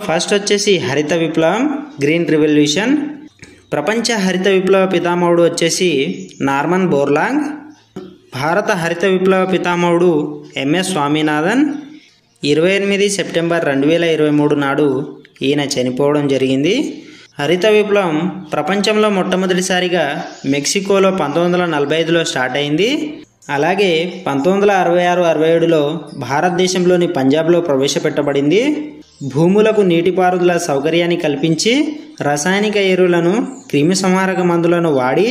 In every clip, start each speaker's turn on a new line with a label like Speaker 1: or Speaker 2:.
Speaker 1: First వచ్చేసి హరిత విప్లవం, గ్రీన్ రివల్యూషన్. ప్రపంచ హరిత విప్లవ పితామహుడు వచ్చేసి నార్మన్ బోర్లాంగ్. భారత హరిత విప్లవ పితామహుడు ఎంఎస్ స్వామినాథన్. 28 సెప్టెంబర్ 2023 నాడు ఈయన చనిపోవడం జరిగింది. హరిత విప్లవం ప్రపంచంలో మొట్టమొదటిసారిగా మెక్సికోలో 1945లో స్టార్ట్ అయింది. అలాగే 1966-67లో భారతదేశంలోని పంజాబ్లో ప్రవేశపెట్టబడింది. భూములకు నీటిపారుదల సౌకర్యాన్ని కల్పించి రసాయనిక ఎరువులను, క్రిమి సంహారక మందులను వాడి,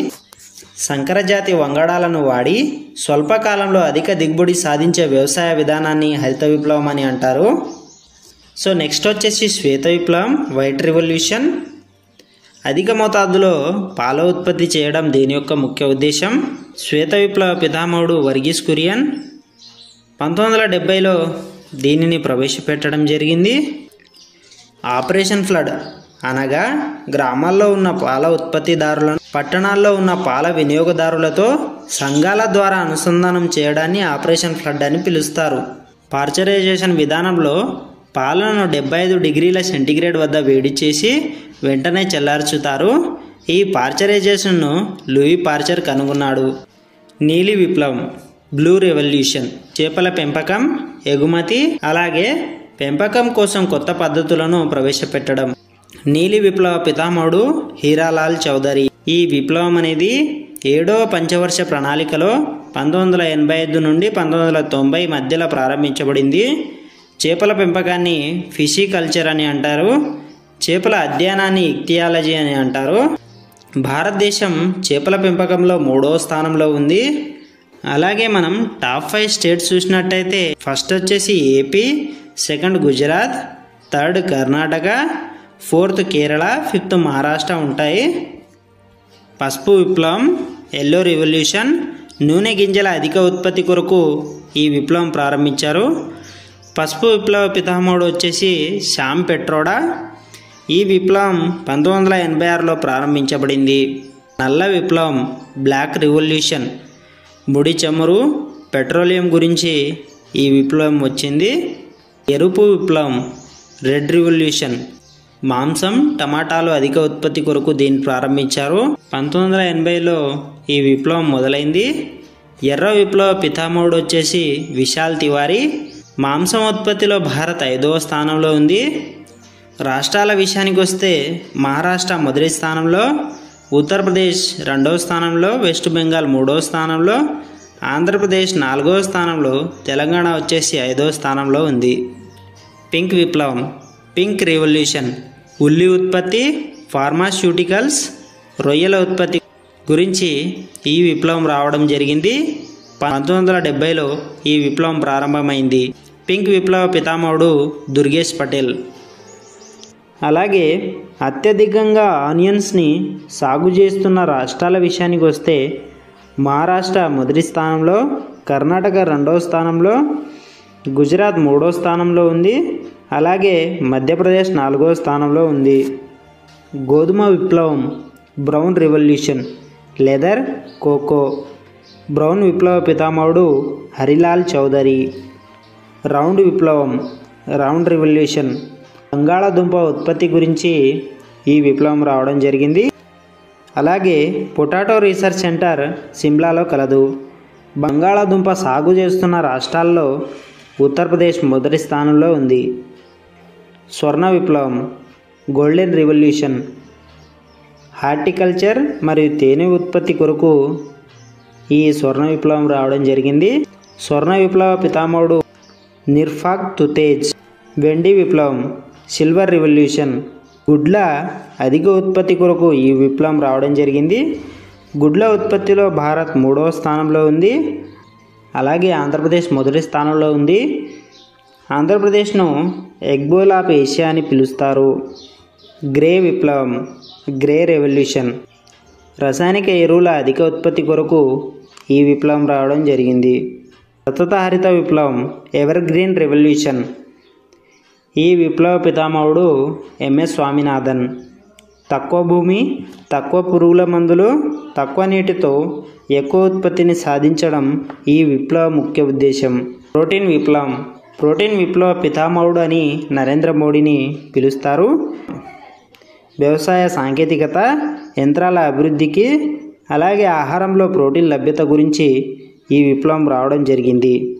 Speaker 1: సంకరజాతి వంగడాలను వాడి స్వల్పకాలంలో అధిక దిగుబడి సాధించే వ్యవసాయ విధానాన్ని హరిత విప్లవం అని అంటారు. సో నెక్స్ట్ వచ్చేసి శ్వేత విప్లవం, వైట్ రివల్యూషన్. అధిక మోతాదులో పాల ఉత్పత్తి చేయడం దీని యొక్క ముఖ్య ఉద్దేశం. శ్వేత విప్లవ పితామహుడు వర్గీస్ కురియన్. 1970లో దీనిని ప్రవేశపెట్టడం జరిగింది. ఆపరేషన్ ఫ్లడ్ అనగా గ్రామాల్లో ఉన్న పాల ఉత్పత్తిదారులను పట్టణాల్లో ఉన్న పాల వినియోగదారులతో సంఘాల ద్వారా అనుసంధానం చేయడాన్ని ఆపరేషన్ ఫ్లడ్ అని పిలుస్తారు. పాశ్చరైజేషన్ విధానంలో పాలను 75 డిగ్రీల సెంటీగ్రేడ్ వద్ద వేడి చేసి వెంటనే చల్లార్చుతారు. ఈ పాశ్చరైజేషన్ను లూయి పాశ్చర్ కనుగొన్నాడు. నీలి విప్లవం, బ్లూ రెవల్యూషన్. చేపల పెంపకం, ఎగుమతి, అలాగే పెంపకం కోసం కొత్త పద్ధతులను ప్రవేశపెట్టడం. నీలి విప్లవ పితామహుడు హీరాలాల్ చౌదరి. ఈ విప్లవం అనేది 7వ పంచవర్ష ప్రణాళికలో 1985 నుండి 1990 మధ్యలో ప్రారంభించబడింది. చేపల పెంపకాన్ని ఫిషికల్చర్ అని అంటారు. చేపల అధ్యయనాన్ని ఇక్తియాలజీ అని అంటారు. భారతదేశం చేపల పెంపకంలో 3వ స్థానంలో ఉంది. అలాగే మనం టాప్ 5 స్టేట్స్ చూసినట్టయితే ఫస్ట్ వచ్చేసి AP, second Gujarat, third Karnataka, fourth Kerala, fifth Maharashtra ఉంటాయి. పసుపు విప్లవం, ఎల్లో రివల్యూషన్. నూనె గింజల అధిక ఉత్పత్తి కొరకు ఈ విప్లవం ప్రారంభించారు. పసుపు విప్లవ పితామహుడు వచ్చేసి శ్యామ్ పెట్రోడా. ఈ విప్లవం 1986లో ప్రారంభించబడింది. నల్ల విప్లవం, బ్లాక్ రివల్యూషన్. ముడి చమురు, పెట్రోలియం గురించి ఈ విప్లవం వచ్చింది. ఎరుపు విప్లవం, రెడ్ రివల్యూషన్. మాంసం, టమాటాలు అధిక ఉత్పత్తి కొరకు దీన్ని ప్రారంభించారు. 1980లో ఈ విప్లవం మొదలైంది. ఎర్ర విప్లవ పితామహుడు వచ్చేసి విశాల్ తివారీ. మాంసం ఉత్పత్తిలో భారత్ 5వ స్థానంలో ఉంది. రాష్ట్రాల విషయానికి వస్తే మహారాష్ట్ర మొదటి స్థానంలో, ఉత్తరప్రదేశ్ 2వ స్థానంలో, వెస్ట్ బెంగాల్ 3వ స్థానంలో, ఆంధ్రప్రదేశ్ 4వ స్థానంలో, తెలంగాణ వచ్చేసి 5వ స్థానంలో ఉంది. పింక్ విప్లవం, పింక్ రివల్యూషన్. ఉల్లి ఉత్పత్తి, ఫార్మాస్యూటికల్స్, రొయ్యల ఉత్పత్తి గురించి ఈ విప్లవం రావడం జరిగింది. 1970లో ఈ విప్లవం ప్రారంభమైంది. పింక్ విప్లవ పితామహుడు దుర్గేష్ పటేల్. అలాగే అత్యధికంగా ఆనియన్స్ని సాగు చేస్తున్న రాష్ట్రాల విషయానికి వస్తే మహారాష్ట్ర మొదటి స్థానంలో, కర్ణాటక 2వ స్థానంలో, గుజరాత్ 3వ స్థానంలో ఉంది. అలాగే మధ్యప్రదేశ్ 4వ స్థానంలో ఉంది. గోధుమ విప్లవం, brown revolution. Leather, cocoa. Brown విప్లవ పితామహుడు హరిలాల్ చౌదరి. రౌండ్ విప్లవం, రౌండ్ రివల్యూషన్. బంగాళాదుంప ఉత్పత్తి గురించి ఈ విప్లవం రావడం జరిగింది. అలాగే పొటాటో రీసెర్చ్ సెంటర్ సిమ్లాలో కలదు. బంగాళాదుంప సాగు చేస్తున్న రాష్ట్రాల్లో ఉత్తరప్రదేశ్ మొదటి స్థానంలో ఉంది. స్వర్ణ విప్లవం, గోల్డెన్ రివల్యూషన్. హార్టికల్చర్ మరియు తేనె ఉత్పత్తి కొరకు ఈ స్వర్ణ విప్లవం రావడం జరిగింది. స్వర్ణ విప్లవ పితామహుడు నిర్ఫాక్ తుతేజ్. వెండి విప్లవం, సిల్వర్ రివల్యూషన్. గుడ్ల అధిక ఉత్పత్తి కొరకు ఈ విప్లవం రావడం జరిగింది. గుడ్ల ఉత్పత్తిలో భారత్ 3వ స్థానంలో ఉంది. అలాగే ఆంధ్రప్రదేశ్ మొదటి స్థానంలో ఉంది. ఆంధ్రప్రదేశ్ను ఎగ్ బౌల్ ఆఫ్ ఏషియా అని పిలుస్తారు. గ్రే విప్లవం, గ్రే రెవల్యూషన్. రసాయనిక ఎరువుల అధిక ఉత్పత్తి కొరకు ఈ విప్లవం రావడం జరిగింది. సతత హరిత విప్లవం, ఎవర్ గ్రీన్ రెవల్యూషన్. ఈ విప్లవ పితామహుడు ఎంఎస్ స్వామినాథన్. తక్కువ భూమి, తక్కువ పురుగుల మందులు, తక్కువ నీటితో ఎక్కువ ఉత్పత్తిని సాధించడం ఈ విప్లవ ముఖ్య ఉద్దేశం. ప్రోటీన్ విప్లవం, ప్రోటీన్ విప్లవ పితామహుడు అని నరేంద్ర మోడీని పిలుస్తారు. వ్యవసాయ సాంకేతికత, యంత్రాల అభివృద్ధికి, అలాగే ఆహారంలో ప్రోటీన్ లభ్యత గురించి ఈ విప్లవం రావడం జరిగింది.